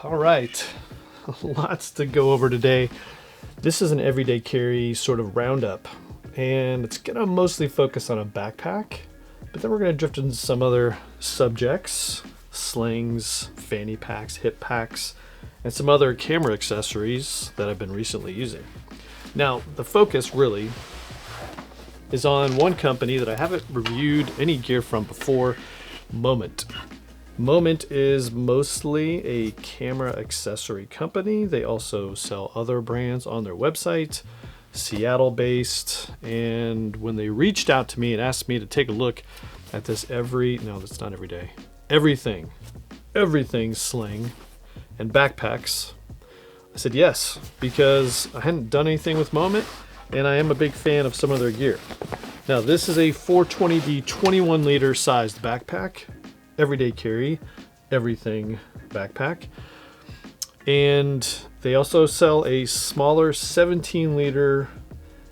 All right, lots to go over today. This is an everyday carry sort of roundup, and it's gonna mostly focus on a backpack, but then we're gonna drift into some other subjects, slings, fanny packs, hip packs, and some other camera accessories that I've been recently using. Now, the focus really is on one company that I haven't reviewed any gear from before, Moment. Moment is mostly a camera accessory company. They also sell other brands on their website, Seattle based. And when they reached out to me and asked me to take a look at this that's not every day, everything sling and backpacks, I said yes, because I hadn't done anything with Moment and I am a big fan of some of their gear. Now this is a 420D 21 liter sized backpack. Everyday carry, everything backpack. And they also sell a smaller 17 liter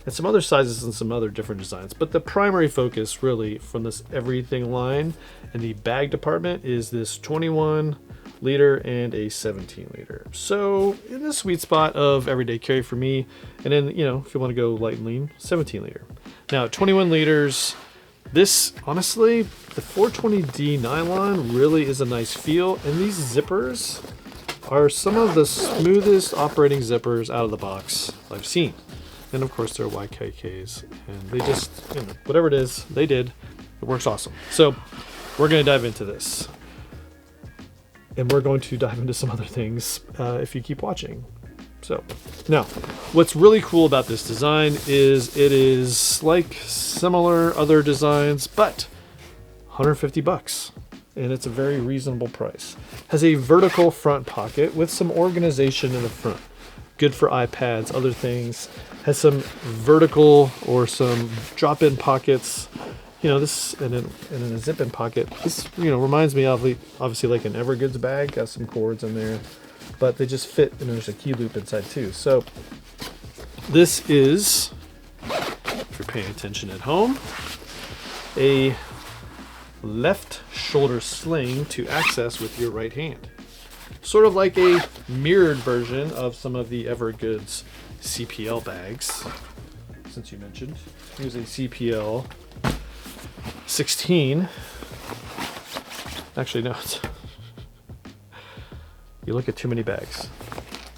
and some other sizes and some other different designs. But the primary focus really from this everything line in the bag department is this 21 liter and a 17 liter. So in the sweet spot of everyday carry for me. And then, if you want to go light and lean, 17 liter. Now 21 liters, this, honestly, the 420D nylon really is a nice feel, and these zippers are some of the smoothest operating zippers out of the box I've seen. And of course they're YKKs, and they just, whatever it is, they did, it works awesome. So we're going to dive into this. And we're going to dive into some other things if you keep watching. So now, what's really cool about this design is it is like similar other designs, but $150, and it's a very reasonable price. Has a vertical front pocket with some organization in the front. Good for iPads, other things. Has some vertical or some drop-in pockets. This and then a zip-in pocket. This reminds me of obviously like an Evergoods bag. Got some cords in there, but they just fit, and there's a key loop inside too. So this is, if you're paying attention at home, a left shoulder sling to access with your right hand. Sort of like a mirrored version of some of the Evergoods CPL bags, since you mentioned. Here's a CPL 16. Actually, no. You look at too many bags.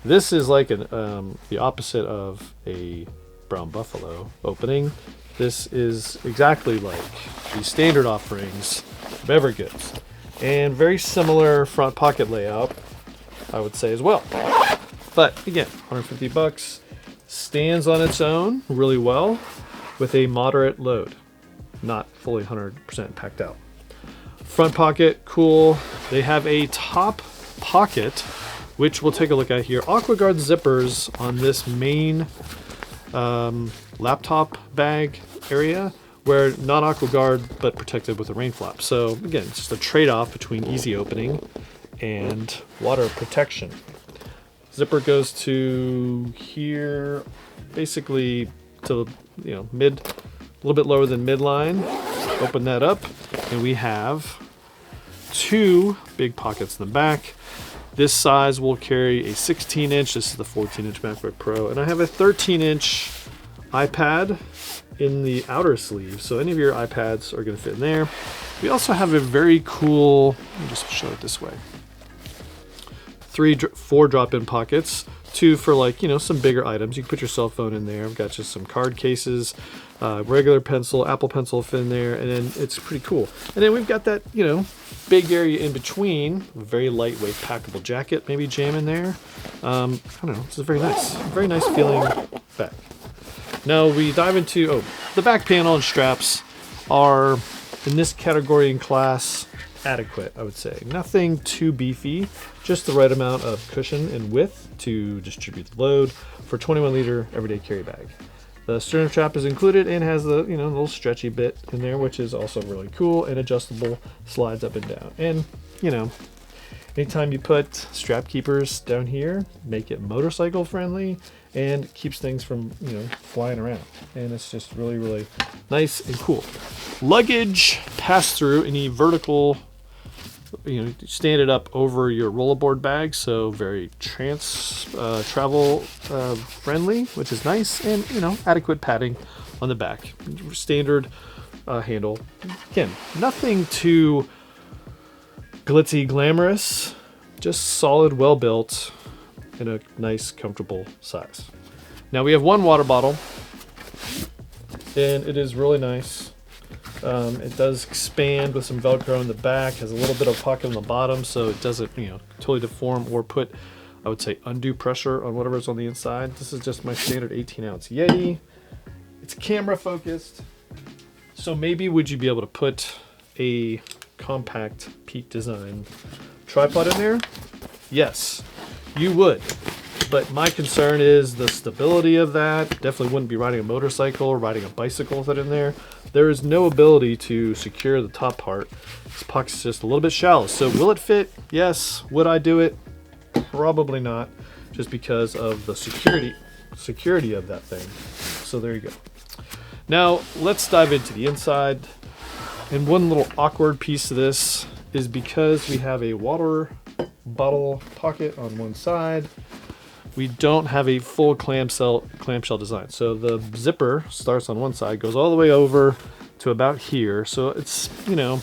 This is like the opposite of a Brown Buffalo opening. This is exactly like the standard offerings of Evergoods, and very similar front pocket layout, I would say as well. But again, $150, stands on its own really well with a moderate load, not fully 100% packed out. Front pocket, cool. They have a top pocket, which we'll take a look at here. AquaGuard zippers on this main laptop bag area, where not AquaGuard but protected with a rain flap. So again, it's just a trade-off between easy opening and water protection. Zipper goes to here, basically to mid, a little bit lower than midline. Open that up, and we have two big pockets in the back. This size will carry a 16-inch. This is the 14-inch MacBook Pro, and I have a 13-inch iPad in the outer sleeve, so any of your iPads are going to fit in there. We also have a very cool, let me just show it this way, 4 drop-in pockets, 2 for some bigger items. You can put your cell phone in there. I've got just some card cases, regular pencil, Apple Pencil fit in there, and then it's pretty cool. And then we've got that big area in between, a very lightweight packable jacket maybe jam in there. I don't know, it's a very nice feeling bag. Now we dive into the back panel and straps are in this category and class adequate, I would say. Nothing too beefy, just the right amount of cushion and width to distribute the load for a 21 liter everyday carry bag. The sternum strap is included and has the little stretchy bit in there, which is also really cool and adjustable, slides up and down. And anytime you put strap keepers down here, make it motorcycle friendly and keeps things from flying around. And it's just really nice and cool. Luggage pass through any vertical stand it up over your rollerboard bag, so very travel friendly, which is nice, and adequate padding on the back. Standard handle. Again, nothing too glitzy glamorous, just solid, well built, in a nice comfortable size. Now we have one water bottle, and it is really nice. It does expand with some Velcro in the back, has a little bit of pocket on the bottom, so it doesn't totally deform or put, I would say, undue pressure on whatever's on the inside. This is just my standard 18-ounce Yeti. It's camera focused, so maybe would you be able to put a compact Peak Design tripod in there? Yes, you would. But my concern is the stability of that. Definitely wouldn't be riding a motorcycle or riding a bicycle with it in there. There is no ability to secure the top part. This pocket's just a little bit shallow. So will it fit? Yes. Would I do it? Probably not, just because of the security of that thing. So there you go. Now let's dive into the inside. And one little awkward piece of this is because we have a water bottle pocket on one side, we don't have a full clamshell design. So the zipper starts on one side, goes all the way over to about here. So it's, a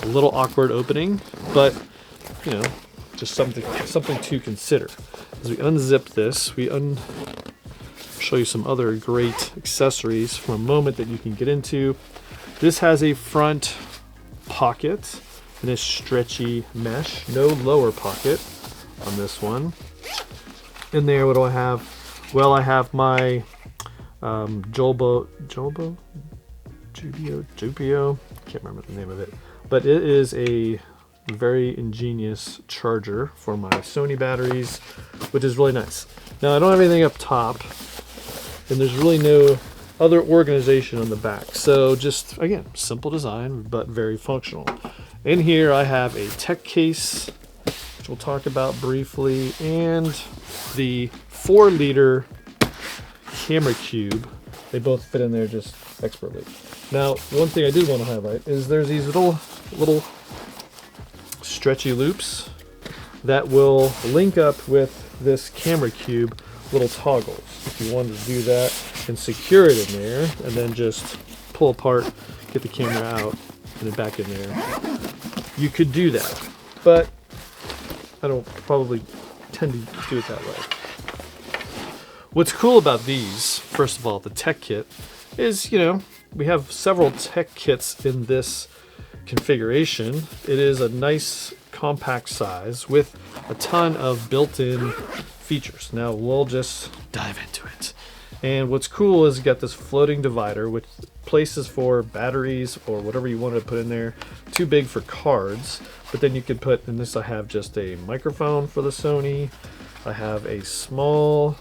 little awkward opening, but, just something to consider. As we unzip this, show you some other great accessories from a moment that you can get into. This has a front pocket and a stretchy mesh, no lower pocket on this one. In there, what do I have? Well, I have my Jubio? Can't remember the name of it. But it is a very ingenious charger for my Sony batteries, which is really nice. Now, I don't have anything up top, and there's really no other organization on the back. So just, again, simple design, but very functional. In here, I have a tech case, which we'll talk about briefly, and the 4-liter camera cube. They both fit in there just expertly. Now, one thing I did want to highlight is there's these little stretchy loops that will link up with this camera cube, little toggles. If you wanted to do that and secure it in there, and then just pull apart, get the camera out, and then back in there, you could do that. But I don't probably tend to do it that way. What's cool about these, first of all, the tech kit, is, we have several tech kits in this configuration. It is a nice compact size with a ton of built-in features. Now we'll just dive into it. And what's cool is you got this floating divider with places for batteries or whatever you want to put in there. Too big for cards, but then you could put, in this I have just a microphone for the Sony. I have a small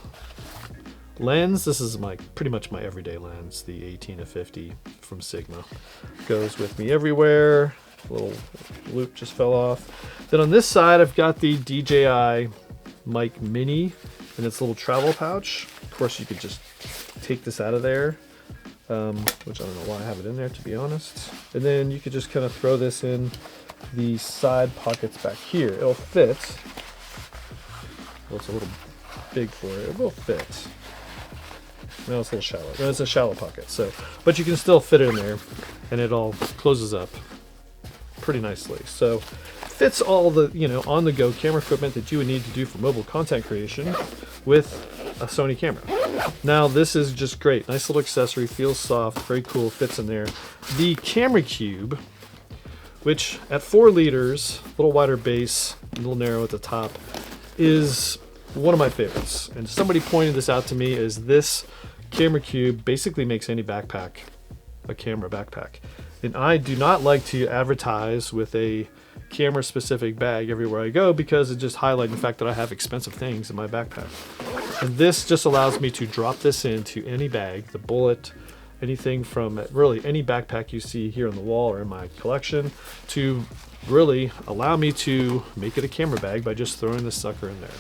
lens. This is pretty much my everyday lens, the 18-50 from Sigma. Goes with me everywhere. A little loop just fell off. Then on this side, I've got the DJI Mic Mini in its little travel pouch. Of course, you could just take this out of there, which I don't know why I have it in there, to be honest. And then you could just kind of throw this in the side pockets back here. It'll fit. Well, it's a little big for it. It will fit. No, it's a little shallow. No, it's a shallow pocket. So, but you can still fit it in there, and it all closes up pretty nicely. So, fits all the on-the-go camera equipment that you would need to do for mobile content creation with a Sony camera. Now, this is just great. Nice little accessory. Feels soft. Very cool. Fits in there. The camera cube, which at 4 liters, a little wider base, a little narrow at the top, is one of my favorites. And somebody pointed this out to me, is this camera cube basically makes any backpack a camera backpack. And I do not like to advertise with a camera specific bag everywhere I go, because it just highlights the fact that I have expensive things in my backpack. And this just allows me to drop this into any bag, the Bullet, anything from really any backpack you see here on the wall or in my collection, to really allow me to make it a camera bag by just throwing this sucker in there.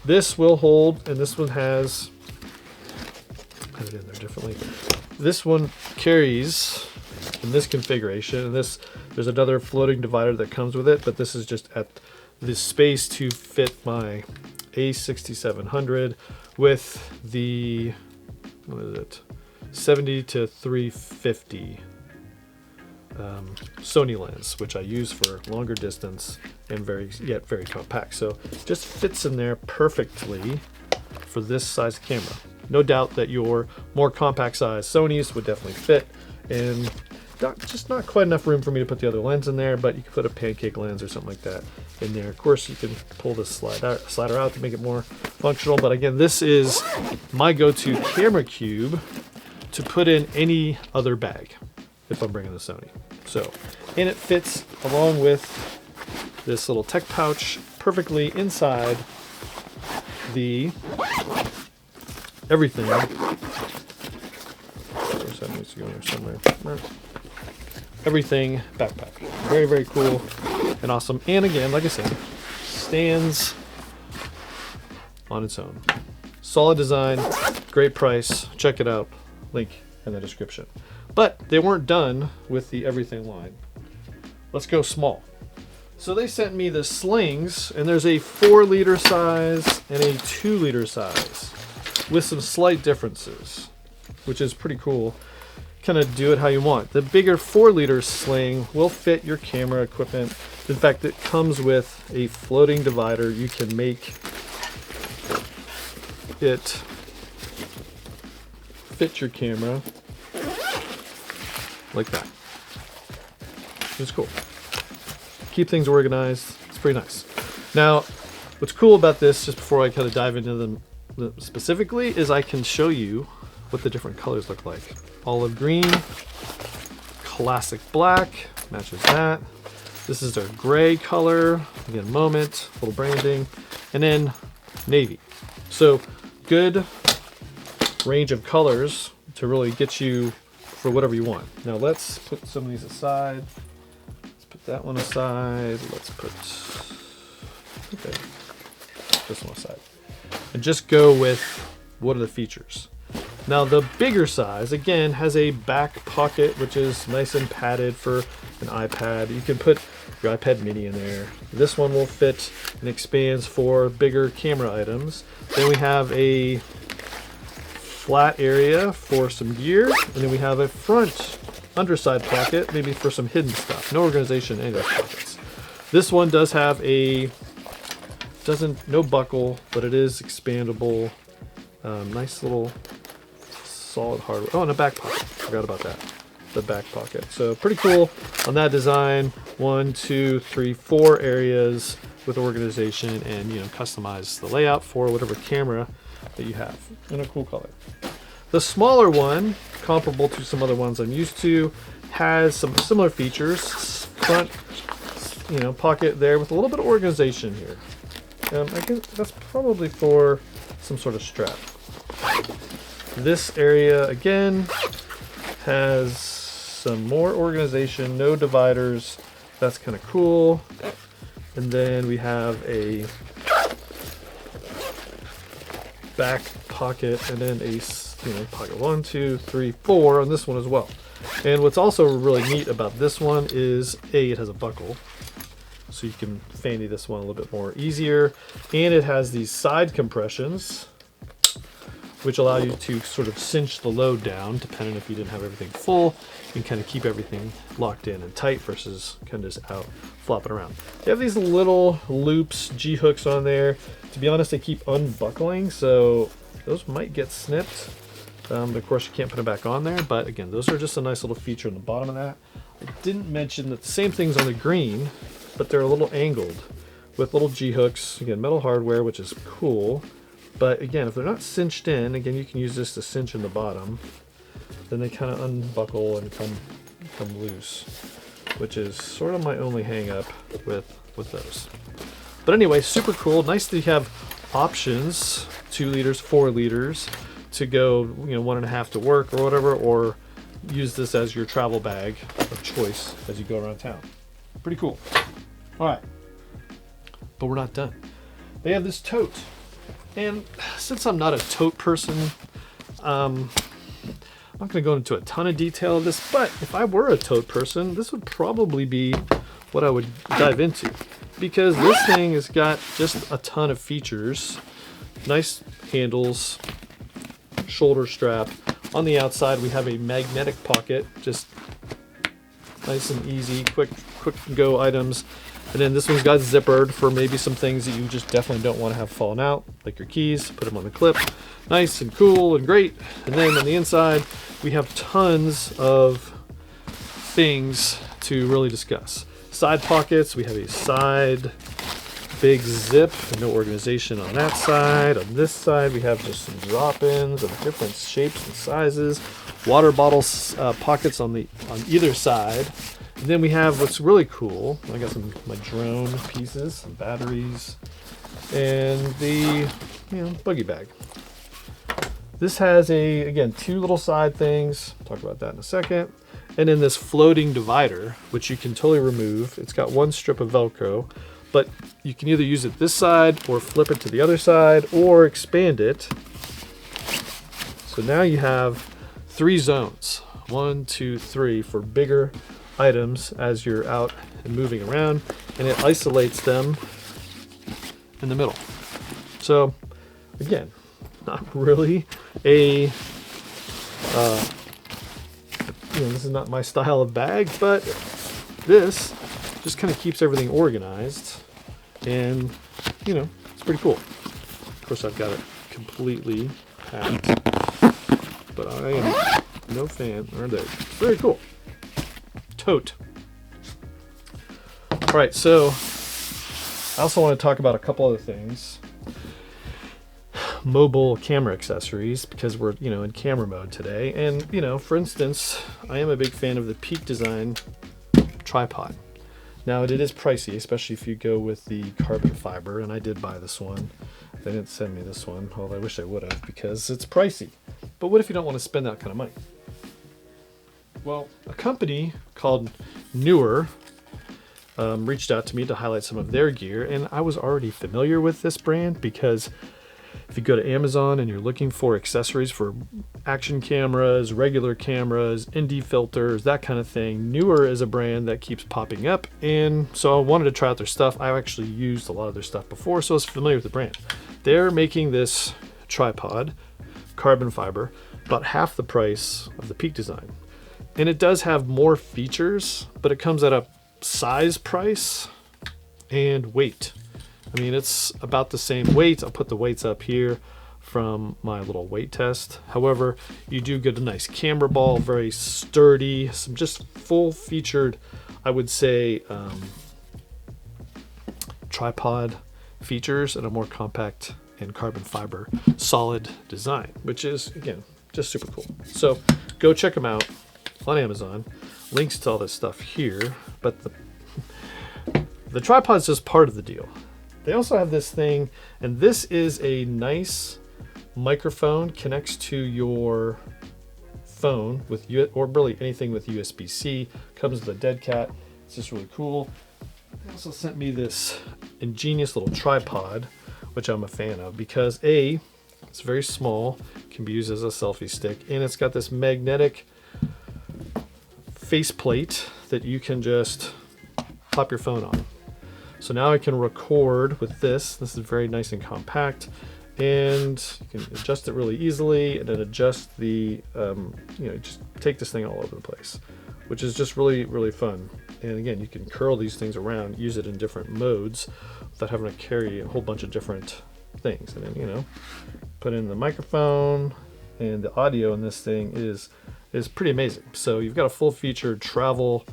This will hold, and this one has, I have it in there differently. This one carries in this configuration. And there's another floating divider that comes with it, but this is just at the space to fit my A6700 with the, what is it, 70 to 350 Sony lens, which I use for longer distance and very compact. So just fits in there perfectly for this size camera. No doubt that your more compact size Sonys would definitely fit, and just not quite enough room for me to put the other lens in there, but you can put a pancake lens or something like that in there. Of course, you can pull this slider out to make it more functional, but again, this is my go-to camera cube to put in any other bag if I'm bringing the Sony. So, and it fits along with this little tech pouch perfectly inside the Everything. Of course, that needs to go in there somewhere. Everything backpack. Very, very cool and awesome. And again, like I said, stands on its own. Solid design, great price. Check it out. Link in the description. But they weren't done with the Everything line. Let's go small. So they sent me the slings, and there's a 4-liter size and a 2-liter size with some slight differences, which is pretty cool. Kind of do it how you want. The bigger 4-liter sling will fit your camera equipment. In fact, it comes with a floating divider. You can make it fit your camera like that. It's cool. Keep things organized. It's pretty nice. Now, what's cool about this, just before I kind of dive into them specifically, is I can show you what the different colors look like. Olive green, classic black, matches that. This is our gray color, again, Moment, little branding, and then navy. So good range of colors to really get you for whatever you want. Now let's put some of these aside. Let's put that one aside. Let's put this one aside. And just go with what are the features. Now the bigger size, again, has a back pocket, which is nice and padded for an iPad. You can put your iPad mini in there. This one will fit and expands for bigger camera items. Then we have a flat area for some gear, and then we have a front underside pocket, maybe for some hidden stuff. No organization in any of those pockets. This one does have no buckle, but it is expandable. Nice little solid hardware. Oh, and a back pocket. Forgot about that. The back pocket. So pretty cool on that design. 1, 2, 3, 4 areas with organization, and customize the layout for whatever camera that you have in a cool color. The smaller one, comparable to some other ones I'm used to, has some similar features. Front, pocket there with a little bit of organization here. I guess that's probably for some sort of strap. This area again has some more organization, no dividers. That's kind of cool. And then we have a back pocket, and then a pocket 1, 2, 3, 4 on this one as well. And what's also really neat about this one is it has a buckle, so you can fanny this one a little bit more easier, and it has these side compressions which allow you to sort of cinch the load down, depending if you didn't have everything full. You can kind of keep everything locked in and tight versus kind of just out flopping around. They have these little loops, G-hooks on there. To be honest, they keep unbuckling, so those might get snipped. Of course, you can't put them back on there, but again, those are just a nice little feature on the bottom of that. I didn't mention that the same thing's on the green, but they're a little angled with little G-hooks. Again, metal hardware, which is cool. But again, if they're not cinched in, again, you can use this to cinch in the bottom. Then they kind of unbuckle and come loose, which is sort of my only hang up with those. But anyway, super cool. Nice that you have options, 2 liters, 4 liters, to go, 1.5 to work or whatever, or use this as your travel bag of choice as you go around town. Pretty cool. All right, but we're not done. They have this tote. And since I'm not a tote person, my not going to go into a ton of detail of this, but if I were a Tote person, this would probably be what I would dive into, because this thing has got just a ton of features. Nice handles, shoulder strap. On the outside, we have a magnetic pocket, just nice and easy, quick go items. And then this one's got zippered for maybe some things that you just definitely don't want to have falling out, like your keys. Put them on the clip. Nice and cool and great. And then on the inside, we have tons of things to really discuss. Side pockets, we have a side big zip, no organization on that side. On this side, we have just some drop-ins of different shapes and sizes. Water bottles pockets on either side. And then we have what's really cool. I got my drone pieces, some batteries, and the buggy bag. This has again, 2 little side things. I'll talk about that in a second. And then this floating divider, which you can totally remove. It's got 1 strip of Velcro, but you can either use it this side or flip it to the other side or expand it. So now you have 3 zones, 1, 2, 3 for bigger items as you're out and moving around, and it isolates them in the middle. So again, not really a this is not my style of bag, but this just kind of keeps everything organized, and it's pretty cool. Of course, I've got it completely packed, but I am no fan. Or there. Very cool. Tote. All right, so I also want to talk about a couple other things. Mobile camera accessories, because we're in camera mode today, and for instance, I am a big fan of the Peak Design tripod. Now it is pricey, especially if you go with the carbon fiber, and I did buy this one. They didn't send me this one, although I wish they would have, because it's pricey. But what if you don't want to spend that kind of money? Well, a company called Neewer reached out to me to highlight some of their gear, and I was already familiar with this brand because if you go to Amazon and you're looking for accessories for action cameras, regular cameras, ND filters, that kind of thing, Neewer is a brand that keeps popping up, and so I wanted to try out their stuff. I've actually used a lot of their stuff before, so I was familiar with the brand. They're making this tripod, carbon fiber, about half the price of the Peak Design. And it does have more features, but it comes at a size price and weight. I mean, it's about the same weight. I'll put the weights up here from my little weight test. However, you do get a nice camera ball, very sturdy, some just full featured, I would say, tripod features and a more compact and carbon fiber solid design, which is, again, just super cool. So go check them out on Amazon. Links to all this stuff here, but the tripod's just part of the deal. They also have this thing, and this is a nice microphone, connects to your phone with or really anything with USB-C. Comes with a dead cat. It's just really cool. They also sent me this ingenious little tripod, which I'm a fan of because it's very small, can be used as a selfie stick, and it's got this magnetic faceplate that you can just pop your phone on. So now I can record with this. This is very nice and compact, and you can adjust it really easily, and then adjust the, just take this thing all over the place, which is just really, really fun. And again, you can curl these things around, use it in different modes without having to carry a whole bunch of different things. And then, put in the microphone, and the audio in this thing is pretty amazing. So you've got a full featured travel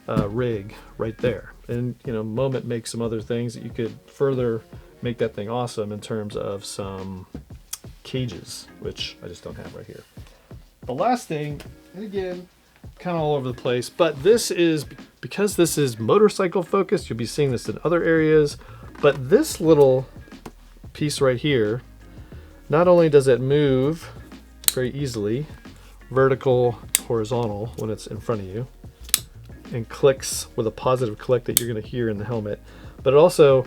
rig right there. And Moment makes some other things that you could further make that thing awesome in terms of some cages, which I just don't have right here. The last thing, and again, kind of all over the place, but this is, because this is motorcycle focused, you'll be seeing this in other areas, but this little piece right here, not only does it move very easily, vertical, horizontal, when it's in front of you, and clicks with a positive click that you're going to hear in the helmet, but it also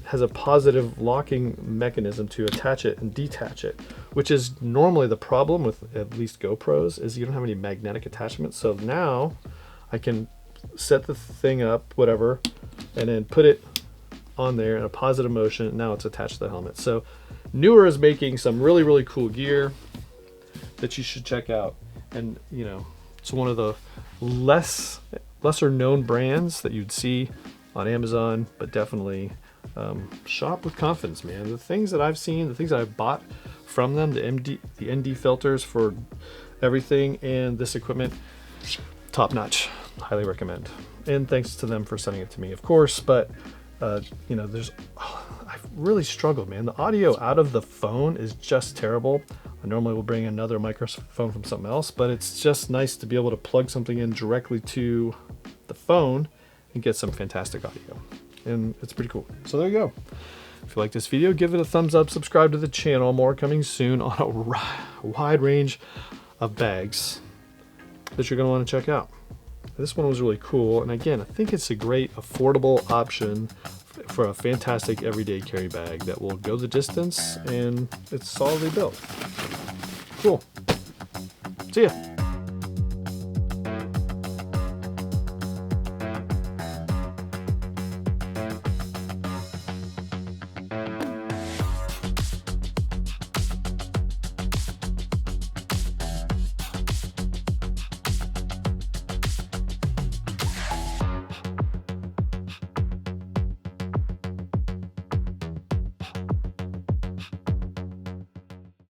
has a positive locking mechanism to attach it and detach it, which is normally the problem with at least GoPros, is you don't have any magnetic attachments. So now I can set the thing up, whatever, and then put it on there in a positive motion, and now it's attached to the helmet. So Neewer is making some really, really cool gear that you should check out. And you know, it's one of the lesser known brands that you'd see on Amazon, but definitely shop with confidence, man. The things that I've seen, the things that I've bought from them, the ND filters for everything, and this equipment, top notch. Highly recommend. And thanks to them for sending it to me, of course. But you know, I've really struggled, man. The audio out of the phone is just terrible. I normally will bring another microphone from something else, but it's just nice to be able to plug something in directly to the phone and get some fantastic audio. And it's pretty cool. So there you go. If you like this video, give it a thumbs up, subscribe to the channel. More coming soon on a wide range of bags that you're going to want to check out. This one was really cool, and again, I think it's a great affordable option for a fantastic everyday carry bag that will go the distance, and it's solidly built. Cool. See ya.